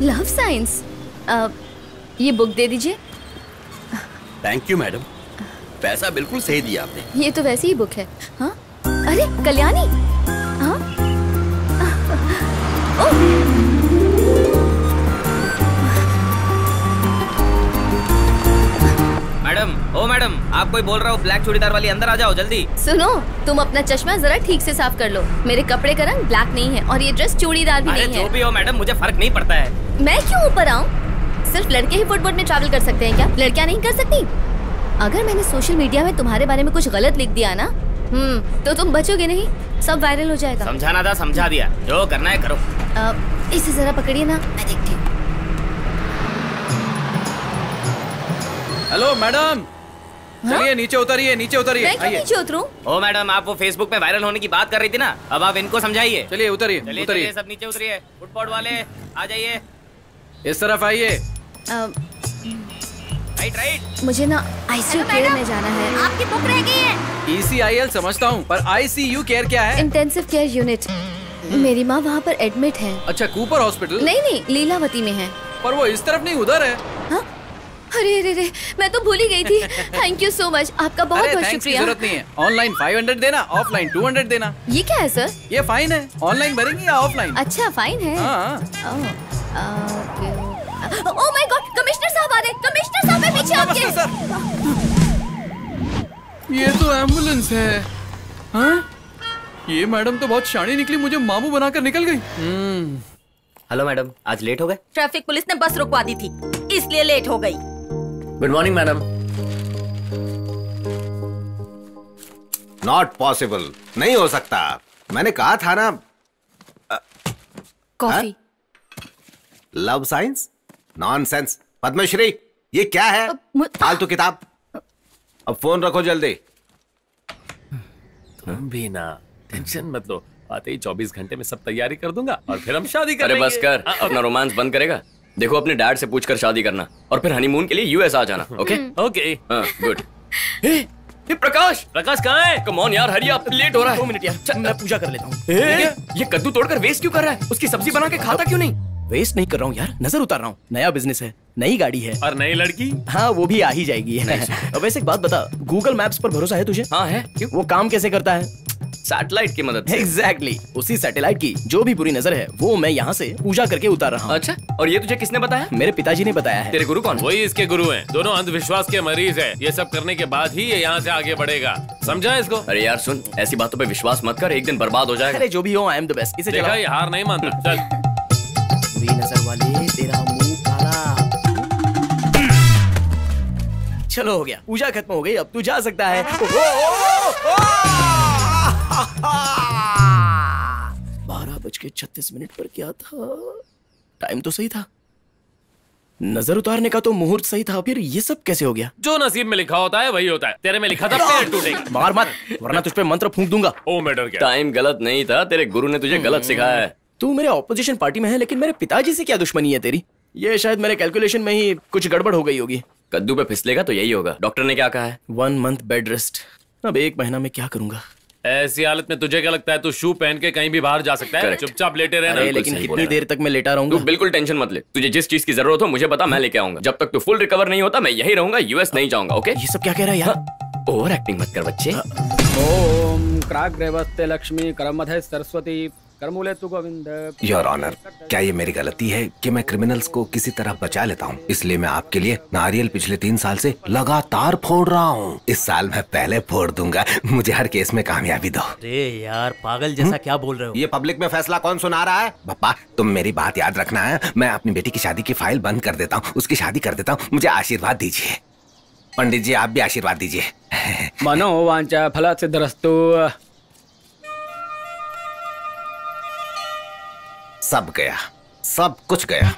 Love science. ये book दे दीजिए। Thank you madam, पैसा बिल्कुल सही दिया आपने। ये तो वैसी ही बुक है। हाँ, अरे कल्याणी। हाँ, ओ मैडम, आप कोई बोल रहा हो, ब्लैक चूड़ीदार वाली अंदर आ जाओ जल्दी। सुनो, तुम अपना चश्मा जरा ठीक से साफ कर लो। मेरे कपड़े का रंग ब्लैक नहीं है और ये ड्रेस चूड़ीदार भी नहीं है। जो भी हो मैडम, मुझे फर्क नहीं पड़ता है। मैं क्यों ऊपर आऊँ? सिर्फ लड़के ही फुटबोट में ट्रैवल कर सकते हैं क्या? लड़कियाँ नहीं कर सकती? अगर मैंने सोशल मीडिया में तुम्हारे बारे में कुछ गलत लिख दिया ना, तो तुम बचोगे नहीं, सब वायरल हो जाएगा। समझाना था, समझा दिया, जो करना है करो। इसे जरा पकड़िए ना, मैं देखती हूँ। हेलो मैडम, चलिए नीचे उतरिए, नीचे उतरिए। मैं क्यों नीचे उतरूं? ओ मैडम, आप वो फेसबुक में वायरल होने की बात कर रही थी ना, अब आप इनको समझाइए। चलिए उतरिए, चलिए सब नीचे उतरिए। फुटबॉल वाले आ जाइए, इस तरफ आइए। राइट। मुझे ना ICU केयर में जाना है। आपकी बुक रह गई है। ECIL समझता हूँ, पर ICU केयर क्या है? Intensive care unit. मेरी माँ वहाँ पर एडमिट है। अच्छा, कूपर हॉस्पिटल? नहीं, लीलावती में है। पर वो इस तरफ नहीं, उधर है। हाँ? अरे, मैं तो भूल ही गई थी। थैंक यू सो मच, आपका बहुत बहुत शुक्रिया। जरूरत नहीं है। ऑनलाइन 500 देना, ऑफलाइन 200 देना। ये क्या है सर? ये फाइन है। ऑनलाइन भरेंगे या ऑफलाइन? अच्छा, फाइन है। ओह माय गॉड, कमिश्नर साहब आ रहे। कमिश्नर साहब, मैं पीछे आपके। ये तो एम्बुलेंस है। हाँ? ये मैडम तो बहुत शानी निकली, मुझे मामू बनाकर निकल गई। हेलो मैडम, आज लेट हो गए? ट्रैफिक पुलिस ने बस रुकवा दी थी, इसलिए लेट हो गई। Good morning madam. Not possible, नहीं हो सकता। मैंने कहा था ना। Coffee. Love science? Nonsense. Padmashri, ये क्या है? फालतू किताब। अब फोन रखो जल्दी। तुम भी ना टेंशन मत लो, आते ही 24 घंटे में सब तैयारी कर दूंगा और फिर हम शादी करेंगे। अरे बस कर, अपना रोमांस बंद करेगा? देखो, अपने डैड से पूछकर शादी करना और फिर हनीमून के लिए US आ जाना। Okay okay, good. ये प्रकाश कहाँ है? कम ऑन यार, हरी आप, लेट हो रहा है। 2 मिनट यार, मैं पूजा कर लेता हूँ। ये कद्दू तोड़कर वेस्ट क्यों कर रहा है? उसकी सब्जी बना के खाता क्यों नहीं? वेस्ट नहीं कर रहा हूँ यार, नजर उतार रहा हूँ। नया बिजनेस है, नई गाड़ी है और नई लड़की। हाँ, वो भी आ ही जाएगी। वैसे एक बात बता, गूगल मैप्स पर भरोसा है तुझे? हाँ है। क्यों? वो काम कैसे करता है? सैटेलाइट की मदद से। एग्जैक्टली, उसी सैटेलाइट की जो भी बुरी नजर है वो मैं यहाँ से पूजा करके उतार रहा हूँ। अच्छा, और ये तुझे किसने बताया? मेरे पिताजी ने बताया है। तेरे गुरु कौन? वही इसके गुरु हैं। दोनों अंधविश्वास के मरीज हैं। ये सब करने के बाद ही ये यहाँ से आगे बढ़ेगा, समझा इसको? अरे यार सुन, ऐसी बातों पे विश्वास मत कर, एक दिन बर्बाद हो जाएगा। अरे जो भी हो, आई एम द बेस्ट। इसे देखा, ये हार नहीं मानता। चल। बुरी नजर वाले, तेरा मुंह काला। चलो हो गया, पूजा खत्म हो गई, अब तू जा सकता है। 12:36 पर क्या था? टाइम तो सही था, नजर उतारने का तो मुहूर्त सही था, फिर ये सब कैसे हो गया? जो नसीब में लिखा होता है वही होता है। तेरे में लिखा था पेड़ टूटेगा। मार मत, वरना तुझ पे मंत्र फूंक दूंगा। ओ मैं डर गया। टाइम गलत नहीं था, तेरे गुरु ने तुझे गलत सिखाया है। तू मेरे ऑपोजिशन पार्टी में है, लेकिन मेरे पिताजी से क्या दुश्मनी है तेरी? ये शायद मेरे कैलकुलेशन में ही कुछ गड़बड़ हो गई होगी। कद्दू पे फिसलेगा तो यही होगा। डॉक्टर ने क्या कहा है? 1 मंथ बेड रेस्ट। अब 1 महीना में क्या करूंगा? ऐसी हालत में तुझे क्या लगता है तू शू पहन के कहीं भी बाहर जा सकता है? चुपचाप लेटे रहना। लेकिन कितनी देर तक मैं लेटा रहूंगा? तू बिल्कुल टेंशन मत ले, तुझे जिस चीज की जरूरत हो मुझे बता, मैं लेके आऊंगा। जब तक तू फुल रिकवर नहीं होता मैं यही रहूंगा, US नहीं जाऊंगा। ओके? ये सब क्या कह रहा है यार? ओवर एक्टिंग मत कर बच्चे। ओम क्राग्रेवस्ते लक्ष्मी करमधे सरस्वती करमूले तु गोविंद। योर ऑनर, क्या ये मेरी गलती है कि मैं क्रिमिनल्स को किसी तरह बचा लेता हूँ? इसलिए मैं आपके लिए नारियल पिछले 3 साल से लगातार फोड़ रहा हूँ। इस साल मैं पहले फोड़ दूंगा, मुझे हर केस में कामयाबी दो। अरे यार पागल जैसा क्या बोल रहे हो? ये पब्लिक में फैसला कौन सुना रहा है? पापा, तुम मेरी बात याद रखना है। मैं अपनी बेटी की शादी की फाइल बंद कर देता हूँ, उसकी शादी कर देता हूँ। मुझे आशीर्वाद दीजिए। पंडित जी, आप भी आशीर्वाद दीजिए। मनोवांचा फलसिद्धिरस्तु। सब गया, सब कुछ गया।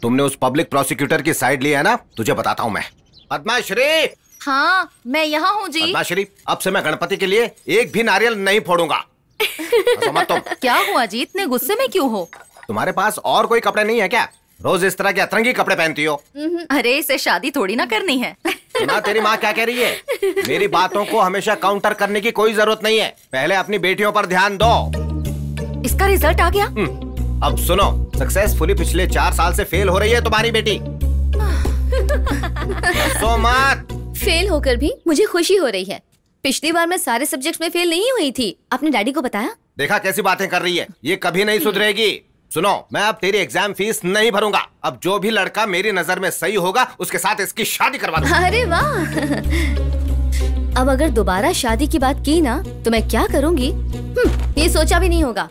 तुमने उस पब्लिक प्रोसिक्यूटर की साइड ली है ना? तुझे बताता हूं मैं। पद्माश्री। हाँ, मैं यहाँ हूँ जी। पद्माश्री, अब से मैं गणपति के लिए एक भी नारियल नहीं फोड़ूंगा। मत तुम। क्या हुआ जी, इतने गुस्से में क्यों हो? तुम्हारे पास और कोई कपड़े नहीं है क्या? रोज इस तरह के अतरंगी कपड़े पहनती हो। अरे इसे शादी थोड़ी ना करनी है। सुना तेरी माँ क्या कह रही है? मेरी बातों को हमेशा काउंटर करने की कोई जरूरत नहीं है। पहले अपनी बेटियों पर ध्यान दो। इसका रिजल्ट आ गया? अब सुनो, सक्सेसफुली पिछले 4 साल से फेल हो रही है तुम्हारी बेटी। सो मत। फेल होकर भी मुझे खुशी हो रही है। पिछली बार मैं सारे सब्जेक्ट्स में फेल नहीं हुई थी। अपने डैडी को बताया? देखा कैसी बातें कर रही है, ये कभी नहीं सुधरेगी। सुनो, मैं अब तेरी एग्जाम फीस नहीं भरूंगा। अब जो भी लड़का मेरी नजर में सही होगा उसके साथ इसकी शादी करवा दूंगा। अरे वाह। अब अगर दोबारा शादी की बात की ना तो मैं क्या करूंगी ये सोचा भी नहीं होगा।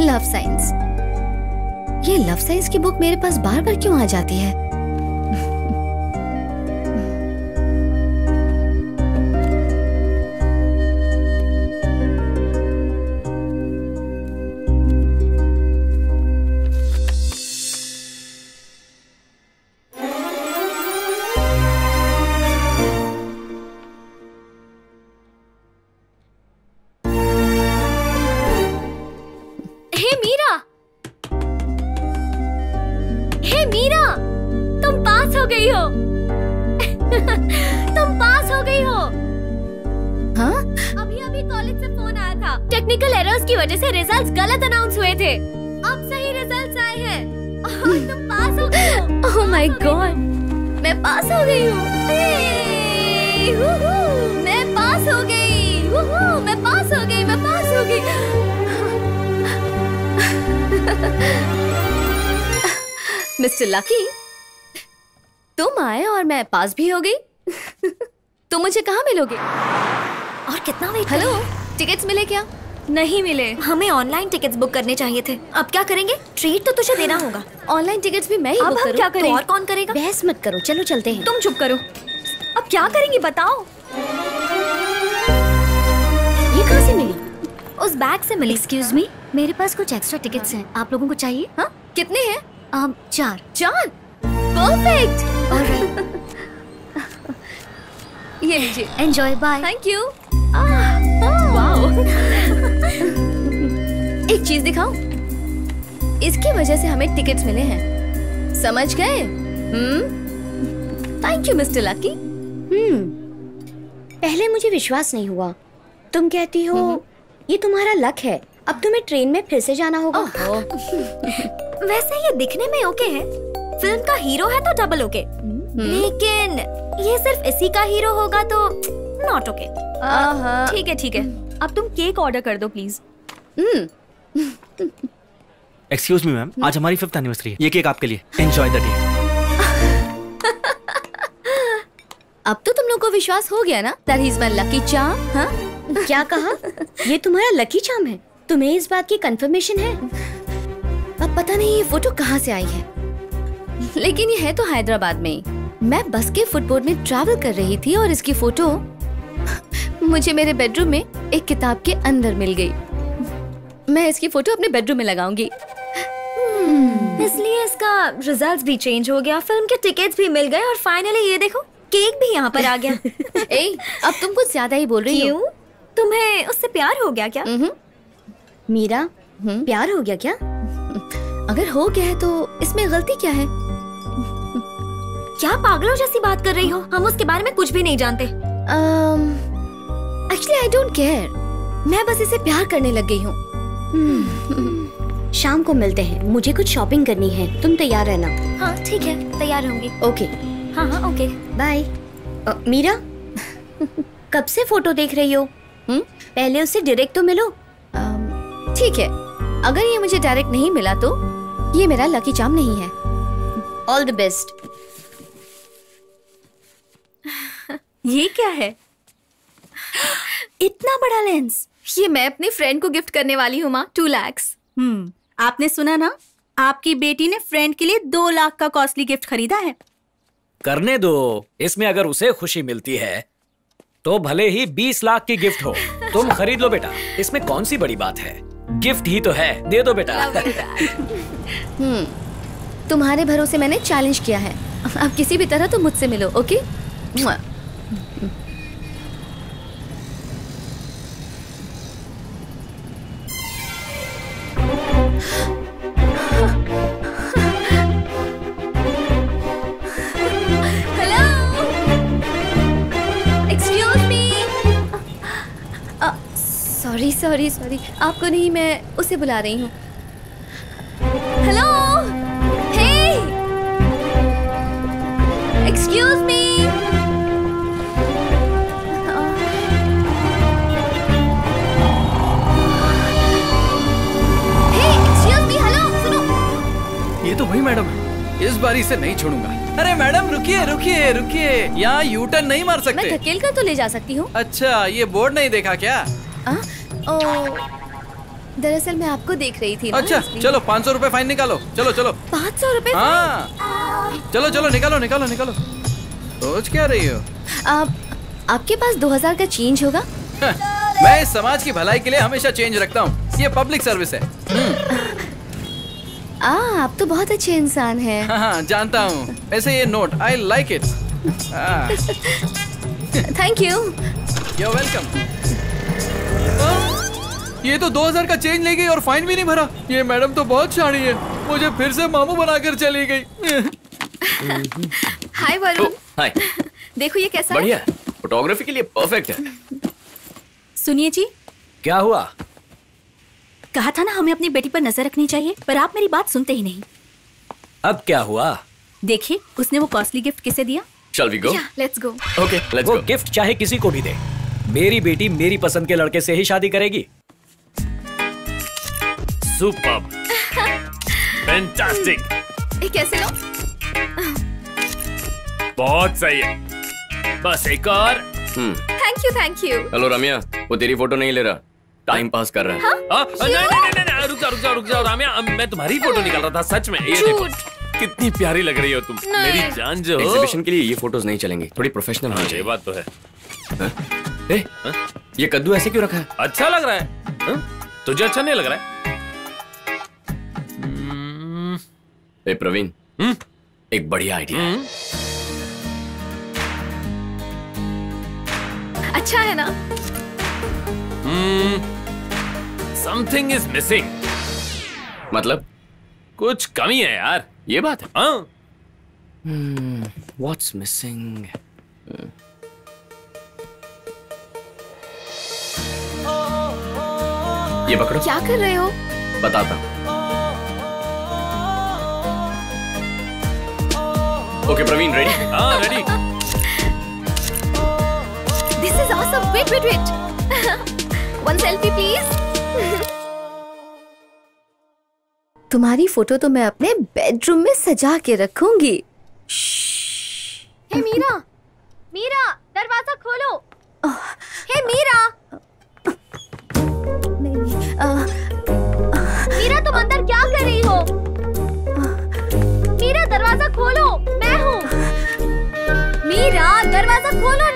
Love science. ये लव साइंस की बुक मेरे पास बार बार क्यों आ जाती है? टेक्निकल एरर्स की वजह से रिजल्ट्स गलत अनाउंस हुए थे। अब सही रिजल्ट्स आए हैं और तुम पास हो गई हो। ओह माय गॉड, मैं पास हो गई हूँ। मैं पास हो गई। मैं पास हो गई। मैं पास हो गई। मिस्टर लकी, तुम आए और मैं पास भी हो गई। तुम मुझे कहाँ मिलोगे? और कितना वेट? हेलो, टिकट्स मिले क्या? नहीं मिले। हमें ऑनलाइन टिकट्स बुक करने चाहिए थे। अब क्या करेंगे? ट्रीट तो तुझे देना होगा। ऑनलाइन टिकट्स भी मैं ही बुक करूं? क्या करें? तो और कौन करेगा? बहस मत करो, चलो चलते हैं। तुम चुप करो। अब क्या करेंगी बताओ? ये कहाँ से मिली? उस बैग से मिली। एक्सक्यूज मी, मेरे पास कुछ एक्स्ट्रा टिकट्स हैं। आप लोगों को चाहिए? हाँ, कितने हैं? 4। परफेक्ट। ऑलराइट। ये लीजिए। Enjoy. Bye. Thank you. Wow. एक चीज दिखाऊं? इसकी वजह से हमें टिकट्स मिले हैं, समझ गए? Thank you mister lucky. पहले मुझे विश्वास नहीं हुआ। तुम कहती हो ये तुम्हारा लक है। अब तुम्हें ट्रेन में फिर से जाना होगा। वैसे ये दिखने में ओके है। फिल्म का हीरो है तो डबल ओके, लेकिन ये सिर्फ इसी का हीरो होगा तो नॉट ओके। ठीक है ठीक है, अब तुम केक ऑर्डर कर दो प्लीज। एक्सक्यूज मी मैम, आज हमारी 5th एनिवर्सरी है। ये केक आपके लिए। Enjoy the day. अब तो तुम लोग को विश्वास हो गया ना that he's my lucky charm? हाँ? क्या कहा? ये तुम्हारा लकी चार्म है? तुम्हें इस बात की कंफर्मेशन है? अब पता नहीं ये फोटो कहाँ से आई है, लेकिन ये है तो हैदराबाद में ही। मैं बस के फुटबोर्ड में ट्रैवल कर रही थी और इसकी फोटो मुझे मेरे बेडरूम में एक किताब के अंदर मिल गई। मैं इसकी फोटो अपने बेडरूम में लगाऊंगी। इसलिए इसका रिजल्ट भी चेंज हो गया, फिल्म के टिकट्स भी मिल गए और फाइनली ये देखो केक भी यहाँ पर आ गया। ए, अब तुम कुछ ज्यादा ही बोल रही हो। तुम्हें उससे प्यार हो गया क्या? मीरा, प्यार हो गया क्या? अगर हो गया है तो इसमें गलती क्या है? क्या पागलों जैसी बात कर रही हो? हम उसके बारे में कुछ भी नहीं जानते। Actually I don't care. मैं बस इसे प्यार करने लग गई हूँ। शाम को मिलते हैं, मुझे कुछ शॉपिंग करनी है। तुम तैयार रहना। हाँ ठीक है, तैयार रहूंगी। ओके। हाँ ओके, बाय। मीरा, कब से फोटो देख रही हो? पहले उससे डायरेक्ट तो मिलो। ठीक है, अगर ये मुझे डायरेक्ट नहीं मिला तो ये मेरा लकी चार्म नहीं है। All the best. ये क्या है? इतना बड़ा लेंस। ये मैं अपनी फ्रेंड को गिफ्ट करने वाली हूँ माँ। 2 लाख। आपने सुना ना, आपकी बेटी ने फ्रेंड के लिए 2 लाख का कॉस्टली गिफ्ट खरीदा है। करने दो, इसमें अगर उसे खुशी मिलती है तो भले ही 20 लाख की गिफ्ट हो, तुम खरीद लो बेटा, इसमें कौन सी बड़ी बात है, गिफ्ट ही तो है, दे दो बेटा। तुम्हारे भरोसे मैंने चैलेंज किया है, अब किसी भी तरह तुम मुझसे मिलो, ओके? सॉरी आपको नहीं, मैं उसे बुला रही हूँ। हेलो, हे, एक्सक्यूज मी। हे, एक्सक्यूज मी, हेलो, सुनो। ये तो वही मैडम है, इस बार इसे नहीं छोड़ूंगा। अरे मैडम रुकिए रुकिए रुकिए, यहाँ यू टर्न नहीं मार सकते। मैं धकेल कर तो ले जा सकती हूँ। अच्छा, ये बोर्ड नहीं देखा क्या? दरअसल मैं आपको देख रही थी ना। अच्छा चलो 500 रुपए फाइन निकालो, चलो चलो। 500 रुपए? हाँ चलो चलो निकालो निकालो निकालो। सोच क्या रही हो? आपके पास 2000 का चेंज होगा? मैं इस समाज की भलाई के लिए हमेशा चेंज रखता हूँ, ये पब्लिक सर्विस है। आप तो बहुत अच्छे इंसान हैं। हाँ जानता हूँ, ऐसे ये note I like it. Thank you. You're welcome। ये तो 2000 का चेंज ले गई और फाइन भी नहीं भरा। ये मैडम तो बहुत शानी है, मुझे फिर से मामू बनाकर चली गई। हाय वरुण। हाय। देखो ये कैसा बढ़िया, फोटोग्राफी के लिए परफेक्ट है। सुनिए जी। क्या हुआ? कहा था ना हमें अपनी बेटी पर नजर रखनी चाहिए, पर आप मेरी बात सुनते ही नहीं। अब क्या हुआ? देखिए उसने वो कॉस्टली गिफ्ट किसे दिया। Shall we go? Let's go. Okay, let's वो go। गिफ्ट चाहे किसी को भी दे, मेरी बेटी मेरी पसंद के लड़के से ही शादी करेगी। Superb, fantastic. कैसे लो? बहुत सही है, बस एक और। Thank you. हेलो रम्या, वो तेरी फोटो नहीं ले रहा, टाइम पास कर रहा है। नहीं, रुक जाओ रम्या, मैं तुम्हारी फोटो निकाल रहा था सच में। ये देखो कितनी प्यारी लग रही हो तुम, मेरी जान जो। एग्जीबिशन के लिए ये फोटोज नहीं चलेंगी, थोड़ी प्रोफेशनल होनी चाहिए। ये बात तो है। ये कद्दू ऐसे क्यों रखा है? अच्छा लग रहा है। तुझे अच्छा नहीं लग रहा है? प्रवीण, एक बढ़िया आइडिया है। अच्छा है ना? Something is missing. मतलब कुछ कमी है यार, ये बात है। हाँ। What's missing? ये पकड़ो। क्या कर रहे हो? बताता हूँ। Okay Praveen, ready? हाँ ready. This is awesome. Wait. One selfie please. तुम्हारी फोटो तो मैं अपने बेडरूम में सजा के रखूंगी। हे मीरा, दरवाजा खोलो। हे मीरा, मीरा तुम अंदर क्या कर रही हो? मीरा दरवाजा खोलो, मैं हूँ। मीरा दरवाजा खोलो ना।